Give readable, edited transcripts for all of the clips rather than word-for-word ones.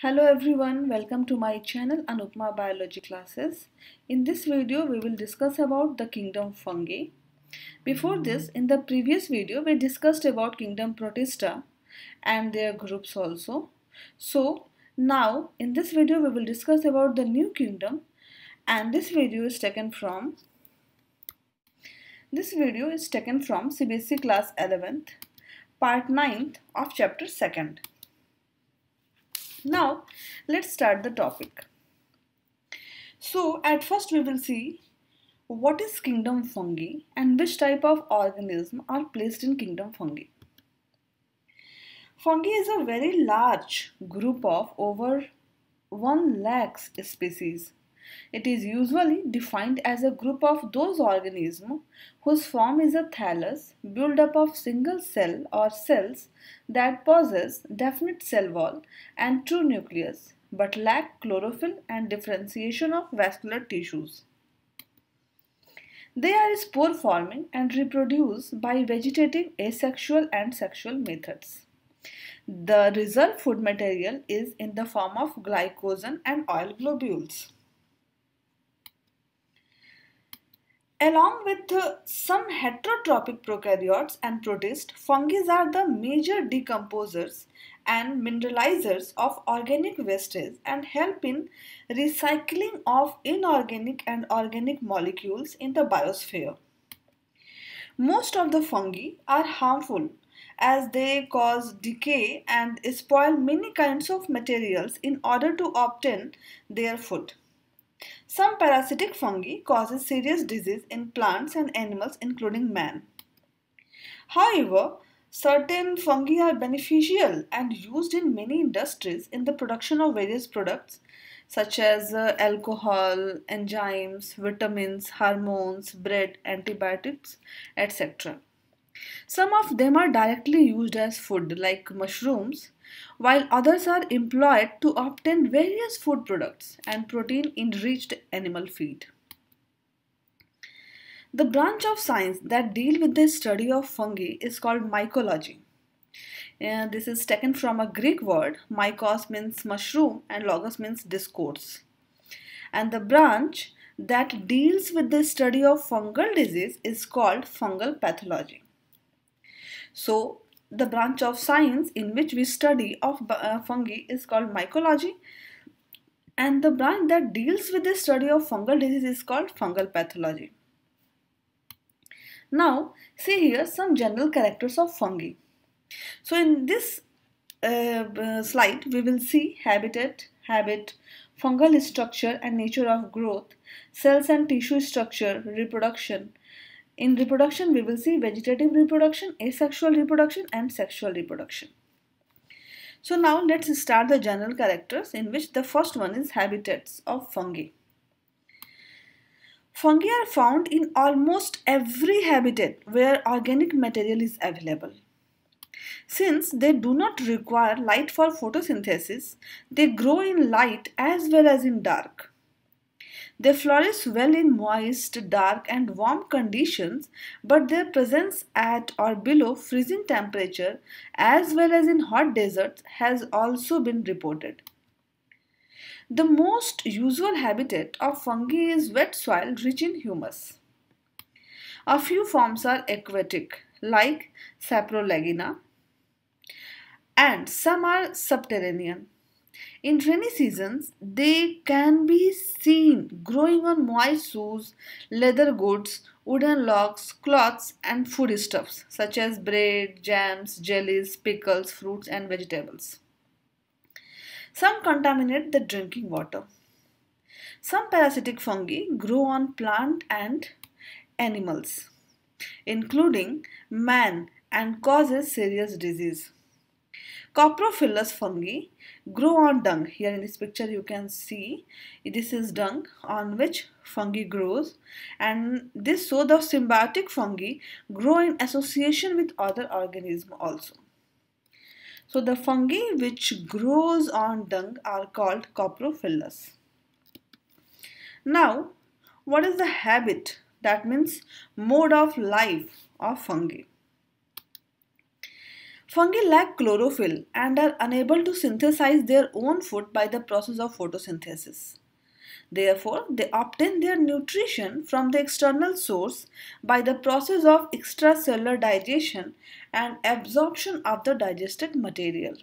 Hello everyone, welcome to my channel Anupma Biology Classes. In this video, we will discuss about the kingdom fungi. Before this, in the previous video, we discussed about kingdom Protista and their groups also. So now, in this video, we will discuss about the new kingdom, and this video is taken from CBSE class 11th, part 9th of chapter 2nd. Now, let's start the topic. So, at first we will see what is kingdom fungi and which type of organism are placed in kingdom fungi. Fungi is a very large group of over 1 lakh species. It is usually defined as a group of those organisms whose form is a thallus built up of single cell or cells that possess definite cell wall and true nucleus but lack chlorophyll and differentiation of vascular tissues. They are spore forming and reproduce by vegetative, asexual and sexual methods. The result food material is in the form of glycogen and oil globules. Along with some heterotrophic prokaryotes and protists, fungi are the major decomposers and mineralizers of organic wastes and help in recycling of inorganic and organic molecules in the biosphere. Most of the fungi are harmful as they cause decay and spoil many kinds of materials in order to obtain their food. Some parasitic fungi causes serious disease in plants and animals including man. However, certain fungi are beneficial and used in many industries in the production of various products such as alcohol, enzymes, vitamins, hormones, bread, antibiotics, etc. Some of them are directly used as food like mushrooms, while others are employed to obtain various food products and protein-enriched animal feed. The branch of science that deals with the study of fungi is called mycology. This is taken from a Greek word. Mykos means mushroom and logos means discourse. And the branch that deals with the study of fungal disease is called fungal pathology. So, the branch of science in which we study of fungi is called mycology, and the branch that deals with the study of fungal disease is called fungal pathology. Now, see here some general characters of fungi. So, in this slide, we will see habitat, habit, fungal structure and nature of growth, cells and tissue structure, reproduction. In reproduction, we will see vegetative reproduction, asexual reproduction and sexual reproduction. So now let's start the general characters, in which the first one is habitats of fungi. Fungi are found in almost every habitat where organic material is available. Since they do not require light for photosynthesis, they grow in light as well as in dark. They flourish well in moist, dark and warm conditions, but their presence at or below freezing temperature as well as in hot deserts has also been reported. The most usual habitat of fungi is wet soil rich in humus. A few forms are aquatic, like Saprolegina, and some are subterranean. In rainy seasons, they can be seen growing on moist shoes, leather goods, wooden logs, cloths and foodstuffs such as bread, jams, jellies, pickles, fruits and vegetables. Some contaminate the drinking water. Some parasitic fungi grow on plant and animals, including man, and causes serious disease. Coprophilous fungi grow on dung. Here in this picture you can see this is dung on which fungi grows, and this so the symbiotic fungi grow in association with other organisms also. So the fungi which grows on dung are called coprophilous. Now, what is the habit, that means mode of life of fungi? Fungi lack chlorophyll and are unable to synthesize their own food by the process of photosynthesis. Therefore, they obtain their nutrition from the external source by the process of extracellular digestion and absorption of the digested material.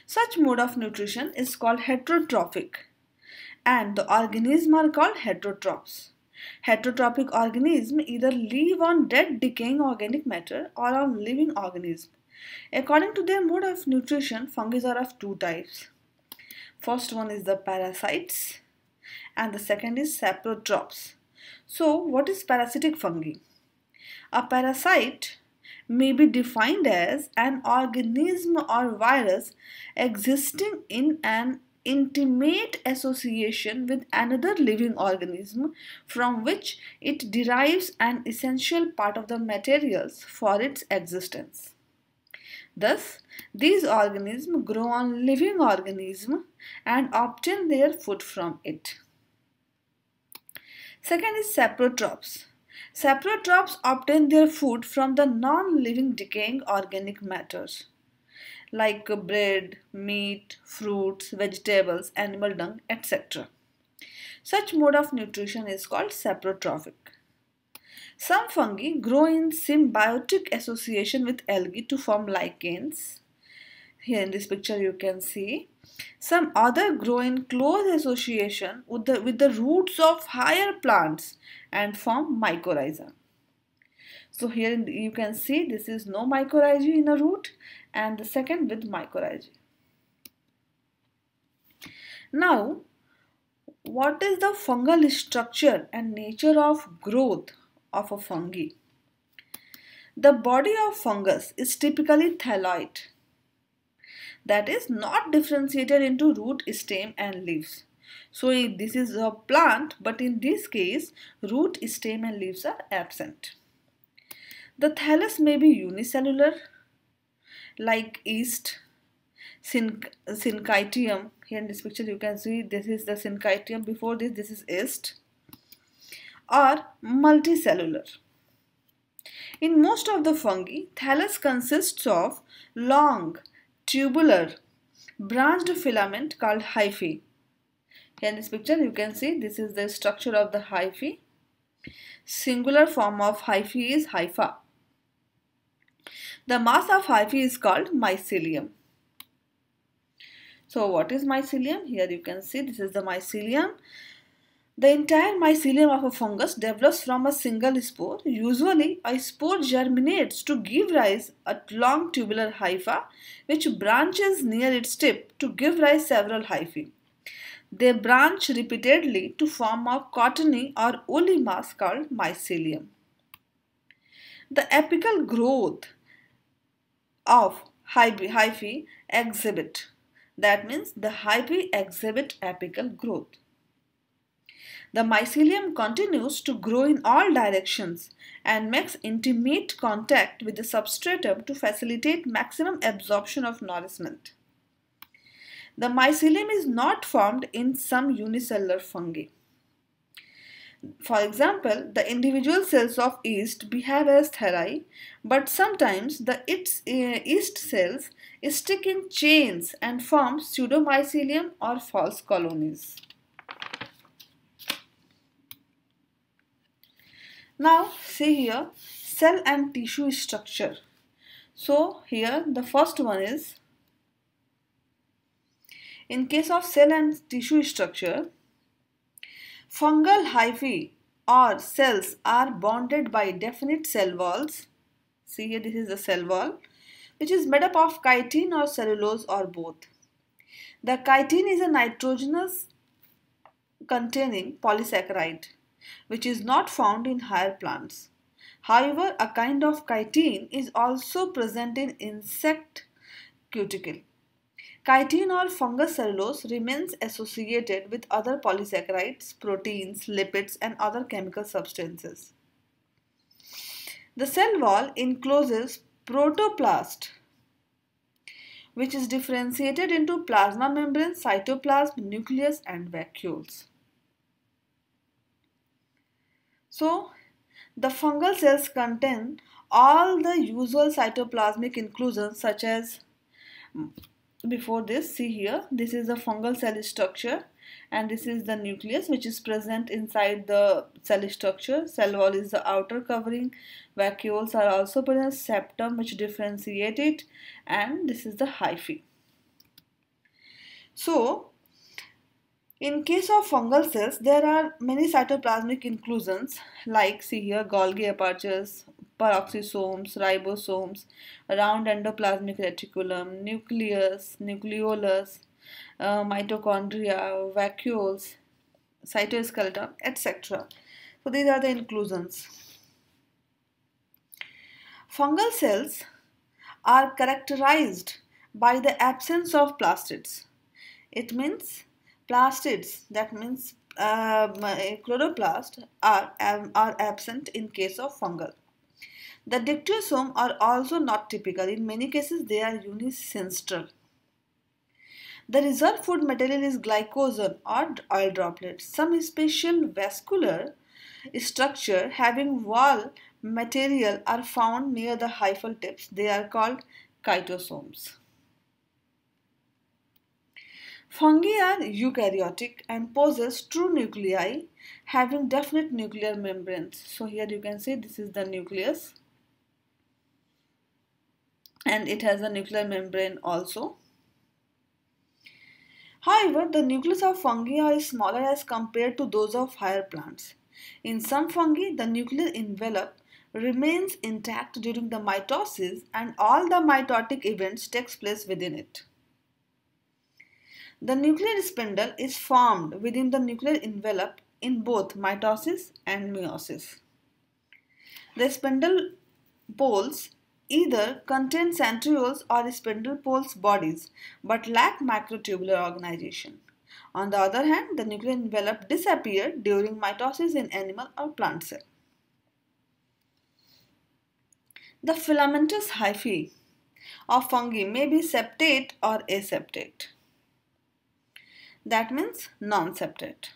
Such mode of nutrition is called heterotrophic, and the organisms are called heterotrophs. Heterotrophic organisms either live on dead decaying organic matter or on living organisms. According to their mode of nutrition, fungi are of two types. First one is the parasites and the second is saprotrophs. So what is parasitic fungi? A parasite may be defined as an organism or virus existing in an intimate association with another living organism from which it derives an essential part of the materials for its existence. Thus, these organisms grow on living organisms and obtain their food from it. Second is saprotrophs. Saprotrophs obtain their food from the non-living decaying organic matters like bread, meat, fruits, vegetables, animal dung, etc. Such mode of nutrition is called saprotrophic. Some fungi grow in symbiotic association with algae to form lichens. Here in this picture you can see. Some other grow in close association with the roots of higher plants and form mycorrhiza. So here you can see this is no mycorrhizae in a root and the second with mycorrhizae. Now, what is the fungal structure and nature of growth of a fungi? The body of fungus is typically thalloid, that is not differentiated into root, stem and leaves. So this is a plant, but in this case root, stem and leaves are absent. The thallus may be unicellular like yeast, syncytium. Here in this picture you can see this is the syncytium, before this is yeast, or multicellular. In most of the fungi, thallus consists of long, tubular, branched filament called hyphae. Here in this picture you can see this is the structure of the hyphae. Singular form of hyphae is hypha. The mass of hyphae is called mycelium. So what is mycelium? Here you can see this is the mycelium. The entire mycelium of a fungus develops from a single spore. Usually a spore germinates to give rise a long tubular hypha which branches near its tip to give rise several hyphae. They branch repeatedly to form a cottony or woolly mass called mycelium. The apical growth of hyphae exhibit. That means the hyphae exhibit apical growth. The mycelium continues to grow in all directions and makes intimate contact with the substratum to facilitate maximum absorption of nourishment. The mycelium is not formed in some unicellular fungi. For example, the individual cells of yeast behave as thalli, but sometimes the yeast cells stick in chains and form pseudomycelium or false colonies. Now see here cell and tissue structure. So here the first one is, in case of cell and tissue structure, fungal hyphae or cells are bonded by definite cell walls. See here, this is the cell wall, which is made up of chitin or cellulose or both. The chitin is a nitrogenous containing polysaccharide, which is not found in higher plants. However, a kind of chitin is also present in insect cuticle. Chitin or fungus cellulose remains associated with other polysaccharides, proteins, lipids and other chemical substances. The cell wall encloses protoplast, which is differentiated into plasma membrane, cytoplasm, nucleus and vacuoles. So, the fungal cells contain all the usual cytoplasmic inclusions such as, before this, see here, this is the fungal cell structure and this is the nucleus which is present inside the cell structure. Cell wall is the outer covering, vacuoles are also present, septum which differentiate it, and this is the hyphae. So in case of fungal cells, there are many cytoplasmic inclusions like, see here, Golgi apertures, peroxisomes, ribosomes, round endoplasmic reticulum, nucleus, nucleolus, mitochondria, vacuoles, cytoskeleton, etc. So these are the inclusions. Fungal cells are characterized by the absence of plastids. It means plastids, that means chloroplasts are absent in case of fungal. The dictyosome are also not typical. In many cases, they are unisynstral. The reserve food material is glycogen or oil droplets. Some special vascular structure having wall material are found near the hyphal tips. They are called chytosomes. Fungi are eukaryotic and possess true nuclei having definite nuclear membranes. So here you can see this is the nucleus and it has a nuclear membrane also. However, the nucleus of fungi are smaller as compared to those of higher plants. In some fungi, the nuclear envelope remains intact during the mitosis and all the mitotic events takes place within it. The nuclear spindle is formed within the nuclear envelope in both mitosis and meiosis. The spindle poles either contain centrioles or spindle poles bodies but lack microtubular organization. On the other hand, the nuclear envelope disappears during mitosis in animal or plant cell. The filamentous hyphae of fungi may be septate or aseptate. That means non-septate.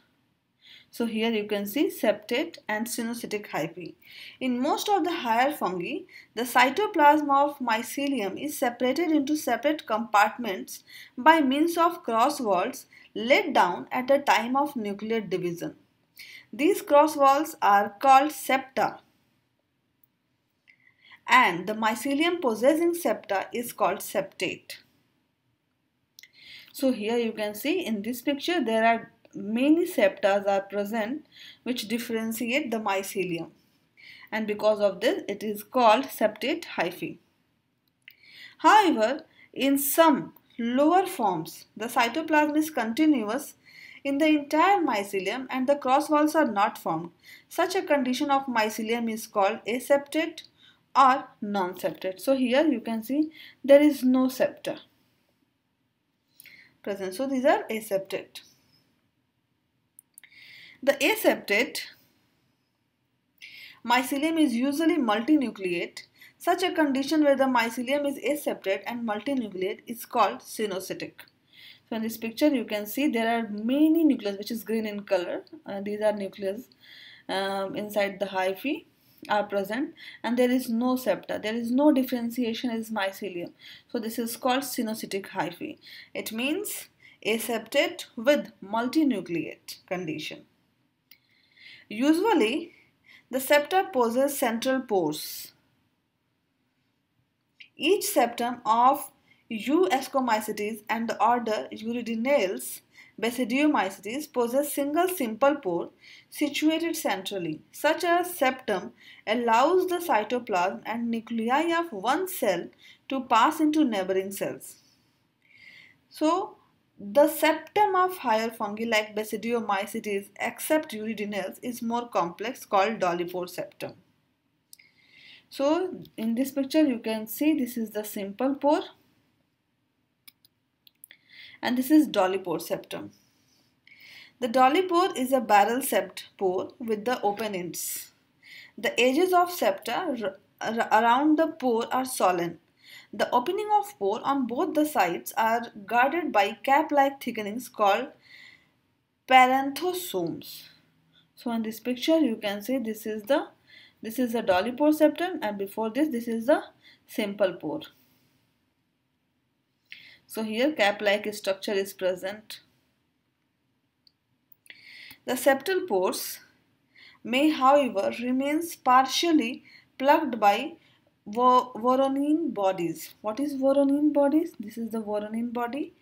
So here you can see septate and cynocytic hyphae. In most of the higher fungi, the cytoplasm of mycelium is separated into separate compartments by means of cross walls laid down at the time of nuclear division. These cross walls are called septa, and the mycelium possessing septa is called septate. So here you can see in this picture there are many septas are present which differentiate the mycelium, and because of this it is called septate hyphae. However, in some lower forms the cytoplasm is continuous in the entire mycelium and the cross walls are not formed. Such a condition of mycelium is called aseptate or non-septate. So here you can see there is no septa present. So these are aseptate. The aseptate mycelium is usually multinucleate. Such a condition where the mycelium is aseptate and multinucleate is called cynocytic. So in this picture you can see there are many nucleus which is green in color. These are nucleus inside the hyphae are present and there is no septa. There is no differentiation as mycelium. So this is called cynocytic hyphae. It means aseptate with multinucleate condition. Usually, the septa possess central pores. Each septum of Ascomycetes and the order Uridinales, Basidiomycetes possess single simple pore situated centrally. Such a septum allows the cytoplasm and nuclei of one cell to pass into neighboring cells. So, the septum of higher fungi like Basidiomycetes except Uridinales is more complex, called dolipore septum. So in this picture you can see this is the simple pore and this is dolipore septum. The dolipore is a barrel-shaped pore with the open ends. The edges of septa around the pore are swollen. The opening of pore on both the sides are guarded by cap-like thickenings called parenthosomes. So in this picture you can see this is the This is the dolly pore septum, and before this is the simple pore. So here cap-like structure is present. The septal pores may, however, remain partially plugged by Voronine bodies. What is Voronine bodies? This is the Voronine body.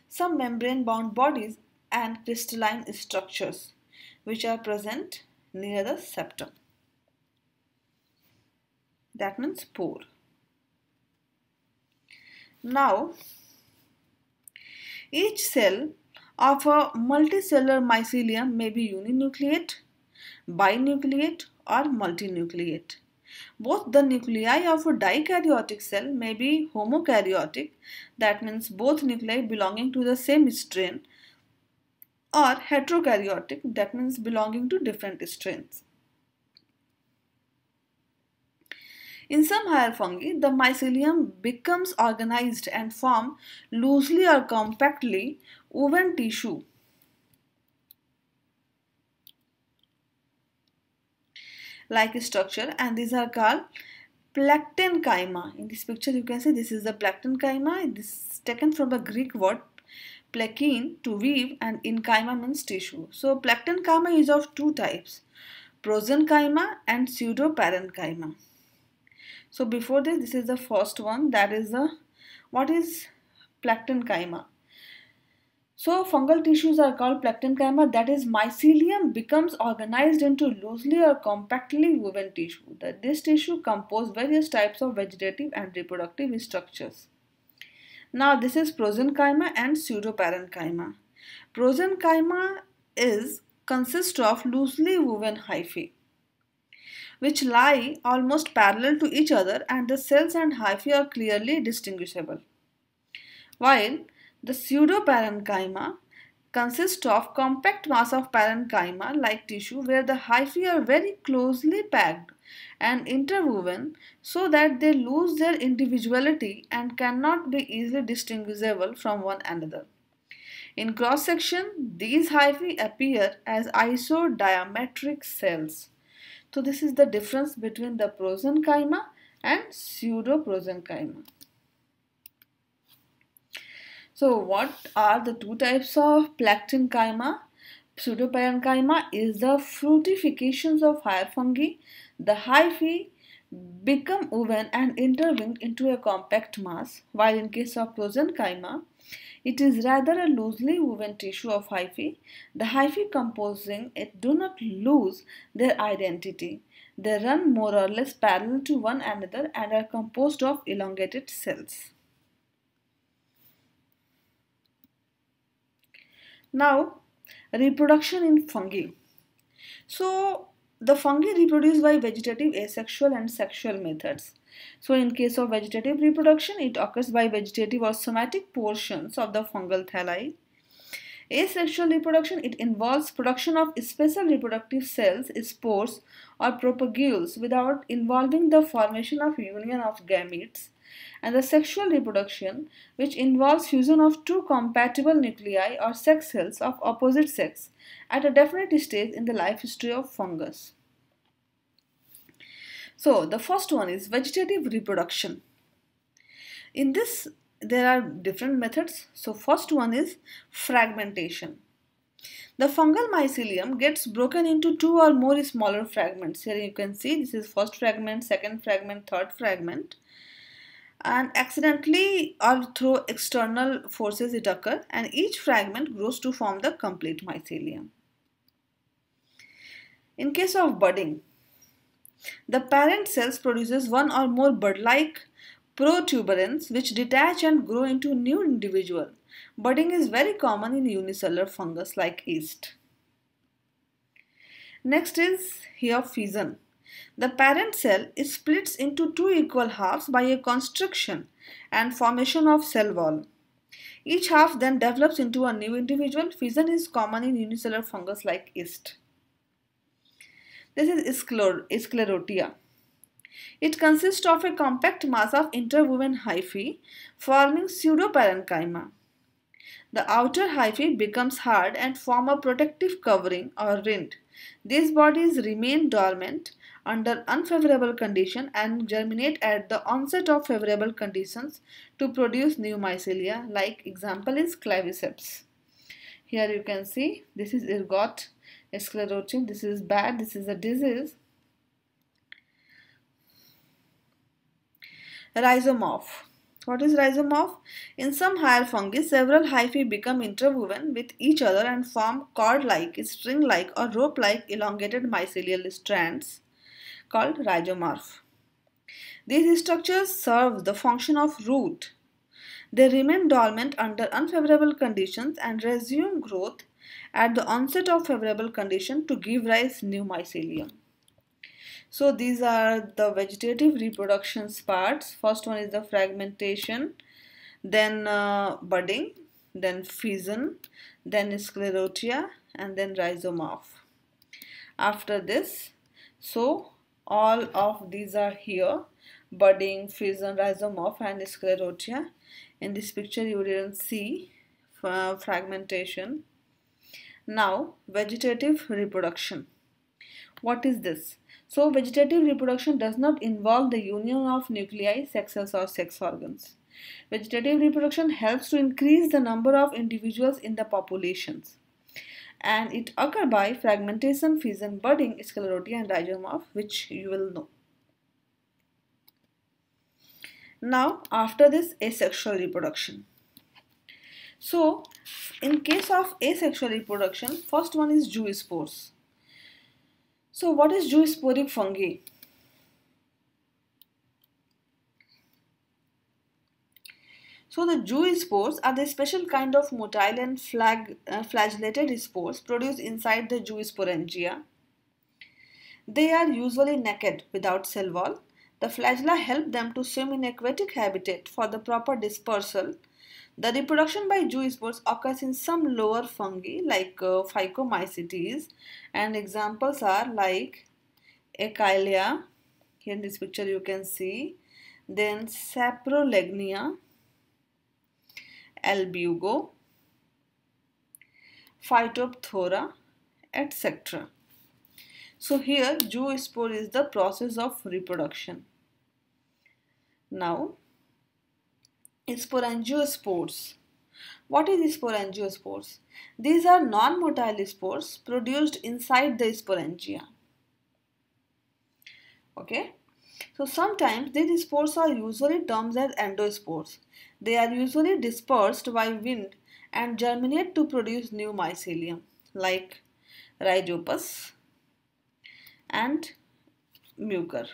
Some membrane-bound bodies and crystalline structures which are present near the septum. That means pore. Now, each cell of a multicellular mycelium may be uninucleate, binucleate or multinucleate. Both the nuclei of a dikaryotic cell may be homokaryotic, that means both nuclei belonging to the same strain, or heterokaryotic, that means belonging to different strains. In some higher fungi, the mycelium becomes organized and form loosely or compactly woven tissue like structure, and these are called placenkyma. In this picture you can see this is the placenkyma. This is taken from the Greek word plakein, to weave, and enkyma means tissue. So placenkyma is of two types, prosenkyma and pseudoparenchyma. So before this is the first one, that is the what is placenkyma. So fungal tissues are called placenkyma, that is mycelium becomes organized into loosely or compactly woven tissue. This tissue composes various types of vegetative and reproductive structures. Now this is prosenkyma and pseudoparenchyma. Prosenkyma consists of loosely woven hyphae which lie almost parallel to each other, and the cells and hyphae are clearly distinguishable. While the pseudoparenchyma consists of compact mass of parenchyma like tissue where the hyphae are very closely packed and interwoven so that they lose their individuality and cannot be easily distinguishable from one another. In cross section, these hyphae appear as isodiametric cells. So this is the difference between the prosenkyma and pseudoprosenkyma. So what are the two types of placenkyma? Pseudoparenchyma is the fructifications of higher fungi. The hyphae become woven and intertwined into a compact mass, while in case of prosenkyma, it is rather a loosely woven tissue of hyphae. The hyphae composing it do not lose their identity. They run more or less parallel to one another and are composed of elongated cells. Now, reproduction in fungi. So, the fungi reproduce by vegetative, asexual and sexual methods. So, in case of vegetative reproduction, it occurs by vegetative or somatic portions of the fungal thalli. Asexual reproduction, it involves production of special reproductive cells, spores or propagules without involving the formation of union of gametes. And the sexual reproduction, which involves fusion of two compatible nuclei or sex cells of opposite sex at a definite stage in the life history of fungus. So the first one is vegetative reproduction. In this there are different methods. So first one is fragmentation. The fungal mycelium gets broken into two or more smaller fragments. Here you can see this is first fragment, second fragment, third fragment. And accidentally or through external forces it occurs, and each fragment grows to form the complete mycelium. In case of budding, the parent cells produces one or more bud-like protuberance which detach and grow into new individual. Budding is very common in unicellular fungus like yeast. Next is here fission. The parent cell splits into two equal halves by a constriction and formation of cell wall. Each half then develops into a new individual. Fission is common in unicellular fungus like yeast. This is sclerotia. It consists of a compact mass of interwoven hyphae forming pseudoparenchyma. The outer hyphae becomes hard and form a protective covering or rind. These bodies remain dormant under unfavorable condition and germinate at the onset of favorable conditions to produce new mycelia. Like example is claviceps. Here you can see this is ergot sclerotium. This is bad. This is a disease. Rhizomorph. What is rhizomorph? In some higher fungi, several hyphae become interwoven with each other and form cord-like, string-like or rope-like elongated mycelial strands called rhizomorph. These structures serve the function of root. They remain dormant under unfavorable conditions and resume growth at the onset of favorable condition to give rise new mycelium. So these are the vegetative reproduction parts. First one is the fragmentation, then budding, then fission, then sclerotia, and then rhizomorph. After this, so all of these are here: budding, fission, rhizomorph, and sclerotia. In this picture you didn't see fragmentation. Now vegetative reproduction. What is this? So vegetative reproduction does not involve the union of nuclei, sex cells or sex organs. Vegetative reproduction helps to increase the number of individuals in the populations, and it occurs by fragmentation, fission, budding, sclerotia and rhizomorph, which you will know. Now after this, asexual reproduction. So in case of asexual reproduction, first one is zoospores. So what is zoosporic fungi? So the zoospores are the special kind of motile and flagellated spores produced inside the zoosporangia. They are usually naked without cell wall. The flagella help them to swim in aquatic habitat for the proper dispersal. The reproduction by zoospores occurs in some lower fungi like Phycomycetes, and examples are like Echilea. Here in this picture you can see, then Saprolegnia, Albugo, Phytophthora, etc. So here zoospore is the process of reproduction. Now sporangiospores. What is sporangiospores? These are non-motile spores produced inside the sporangia. Okay. So sometimes these spores are usually termed as endospores. They are usually dispersed by wind and germinate to produce new mycelium like Rhizopus and Mucor.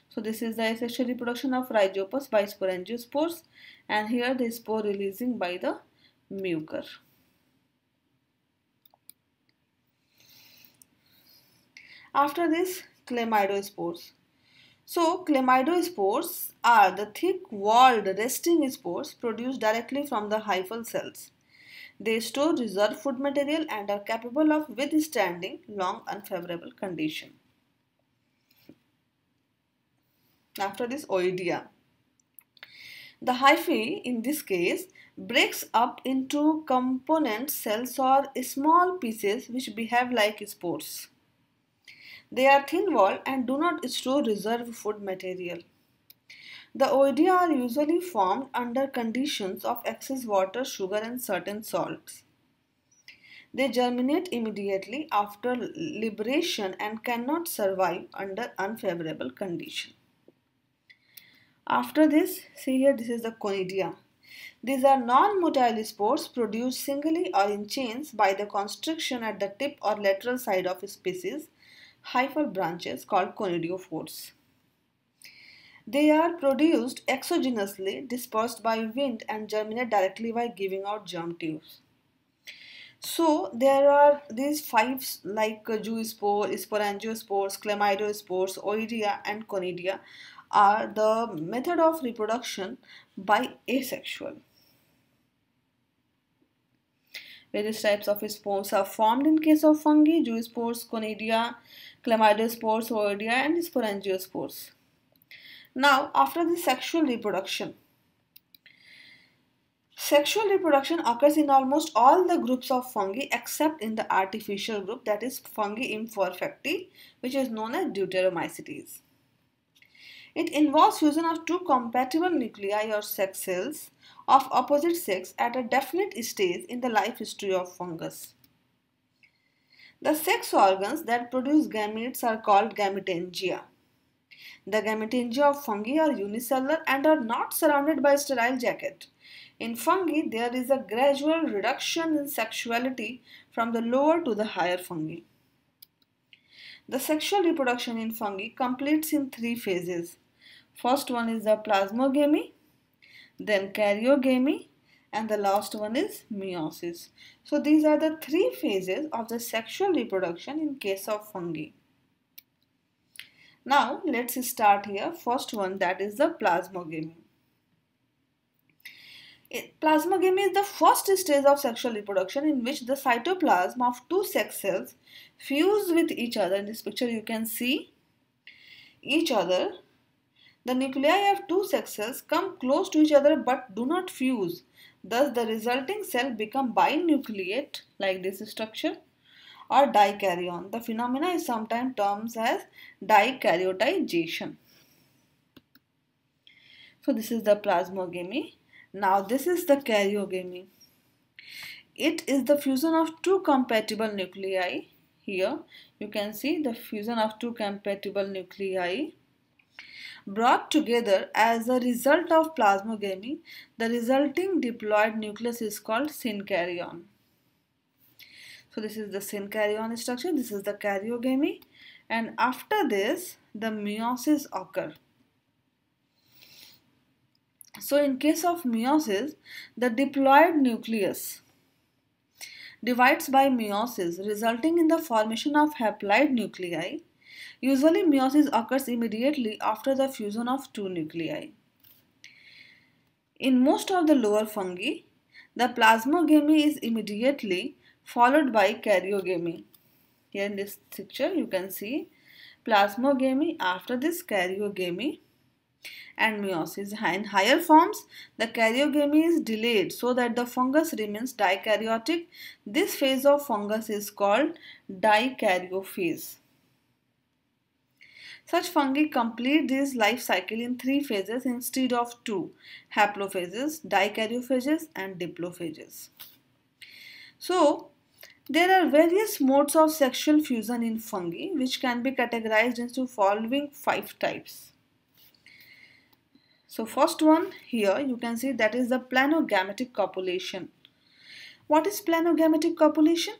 So this is the asexual reproduction of Rhizopus by sporangiospores, and here the spore releasing by the Mucor. After this, chlamydospores. So chlamydospores are the thick-walled resting spores produced directly from the hyphal cells. They store reserve food material and are capable of withstanding long unfavorable conditions. After this, oidea. The hyphae in this case breaks up into component cells or small pieces which behave like spores. They are thin-walled and do not store reserve food material. The oidea are usually formed under conditions of excess water, sugar and certain salts. They germinate immediately after liberation and cannot survive under unfavorable conditions. After this, see here, this is the conidia. These are non-motile spores produced singly or in chains by the constriction at the tip or lateral side of a species hyphal branches called conidiophores. They are produced exogenously, dispersed by wind and germinate directly by giving out germ tubes. So there are these five like zoospore, sporangiospores, chlamydospores, oidea and conidia are the method of reproduction by asexual. Various types of spores are formed in case of fungi: zoospores, conidia, chlamydospores, oidea and sporangiospores. Now after the sexual reproduction, Sexual reproduction occurs in almost all the groups of fungi except in the artificial group, that is Fungi imperfecti, which is known as Deuteromycetes. It involves fusion of two compatible nuclei or sex cells of opposite sex at a definite stage in the life history of fungus. The sex organs that produce gametes are called gametangia. The gametangia of fungi are unicellular and are not surrounded by a sterile jacket. In fungi, there is a gradual reduction in sexuality from the lower to the higher fungi. The sexual reproduction in fungi completes in three phases. First one is the plasmogamy, then karyogamy, and the last one is meiosis. So these are the three phases of the sexual reproduction in case of fungi. Now let's start here. First one, that is the plasmogamy. Plasmogamy is the first stage of sexual reproduction in which the cytoplasm of two sex cells fuse with each other. In this picture you can see each other. The nuclei of two sex cells come close to each other but do not fuse. Thus the resulting cell become binucleate like this structure or dikaryon. The phenomena is sometimes termed as dikaryoticization. So this is the plasmogamy. Now this is the karyogamy. It is the fusion of two compatible nuclei. Here you can see the fusion of two compatible nuclei brought together as a result of plasmogamy. The resulting diploid nucleus is called synkaryon. So this is the synkaryon structure, this is the karyogamy, and after this the meiosis occur. So in case of meiosis, the diploid nucleus divides by meiosis, resulting in the formation of haploid nuclei. Usually meiosis occurs immediately after the fusion of two nuclei. In most of the lower fungi, the plasmogamy is immediately followed by karyogamy. Here in this picture you can see plasmogamy, after this karyogamy and meiosis. In higher forms, the karyogamy is delayed so that the fungus remains dikaryotic. This phase of fungus is called dikaryophase. Such fungi complete this life cycle in three phases instead of two: haplophages, dikaryophages, and diplophages. So, there are various modes of sexual fusion in fungi which can be categorized into following 5 types. So first one here you can see, that is the planogametic copulation. What is planogametic copulation?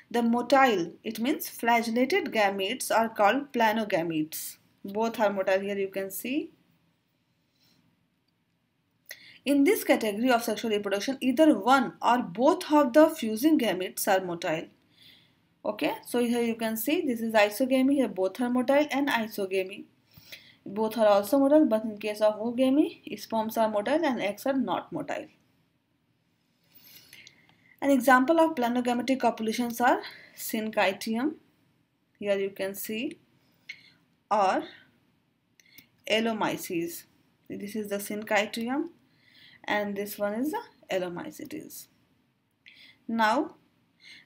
The motile, it means flagellated gametes, are called planogametes. Both are motile, here you can see. In this category of sexual reproduction, either one or both of the fusing gametes are motile. Okay, so here you can see this is isogamy, here both are motile, and isogamy. Both are also motile, but in case of oogamy, sperms are motile and eggs are not motile. An example of planogametic copulations are syncytium, here you can see, or Allomyces. This is the syncytium and this one is the Allomycetes. Now,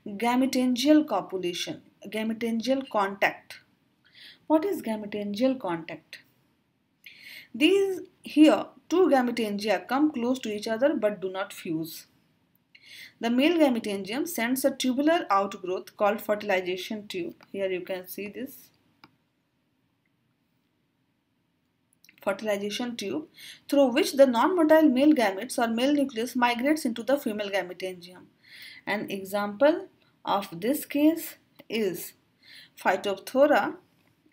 gametangial copulation, gametangial contact. What is gametangial contact? These here two gametangia come close to each other but do not fuse. The male gametangium sends a tubular outgrowth called fertilization tube. Here you can see this fertilization tube, through which the non-motile male gametes or male nucleus migrates into the female gametangium. An example of this case is Phytophthora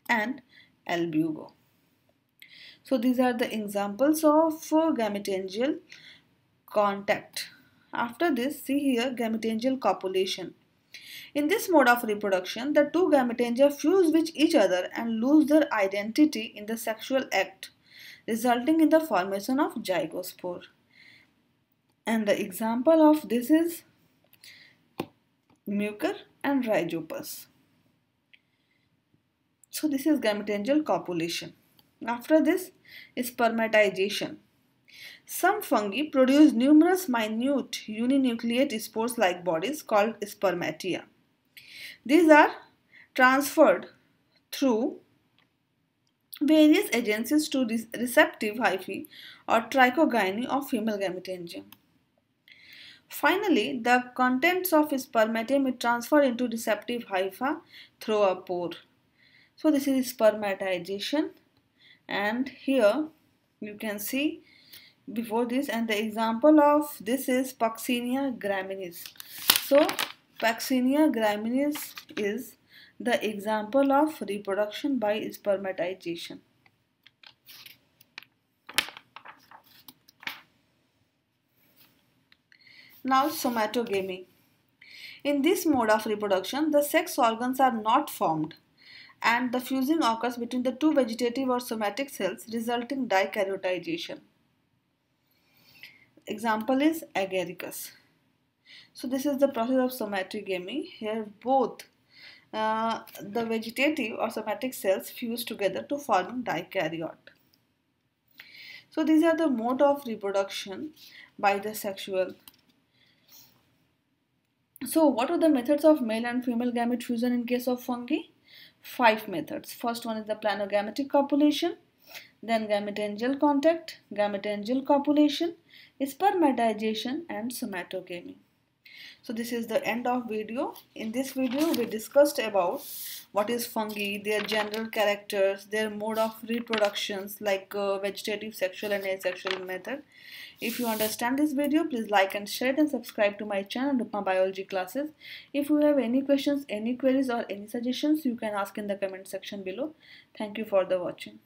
and Albugo. So these are the examples of gametangial contact. After this, see here gametangial copulation. In this mode of reproduction, the two gametangia fuse with each other and lose their identity in the sexual act, resulting in the formation of zygospore. And the example of this is Mucor and Rhizopus. So this is gametangial copulation. After this, spermatization. Some fungi produce numerous minute uninucleate spores-like bodies called spermatia. These are transferred through various agencies to receptive hyphae or trichogyny of female gametangium. Finally, the contents of spermatium is transferred into receptive hypha through a pore. So this is spermatization, and here you can see before this, and the example of this is Puccinia graminis. So Puccinia graminis is the example of reproduction by spermatization. Now somatogamy. In this mode of reproduction, the sex organs are not formed and the fusing occurs between the two vegetative or somatic cells, resulting dikaryoticization. Example is agaricus. So this is the process of somatogamy. Here both the vegetative or somatic cells fuse together to form dikaryote. So these are the mode of reproduction by the sexual. So what are the methods of male and female gamete fusion in case of fungi? 5 methods. First one is the planogametic copulation, then gametangial contact, gametangial copulation, spermatization, and somatogamy. So this is the end of video. In this video we discussed about what is fungi, their general characters, their mode of reproductions like vegetative, sexual and asexual method. If you understand this video, please like and share and subscribe to my channel Rupma Biology Classes. If you have any questions, any queries or any suggestions, you can ask in the comment section below. Thank you for the watching.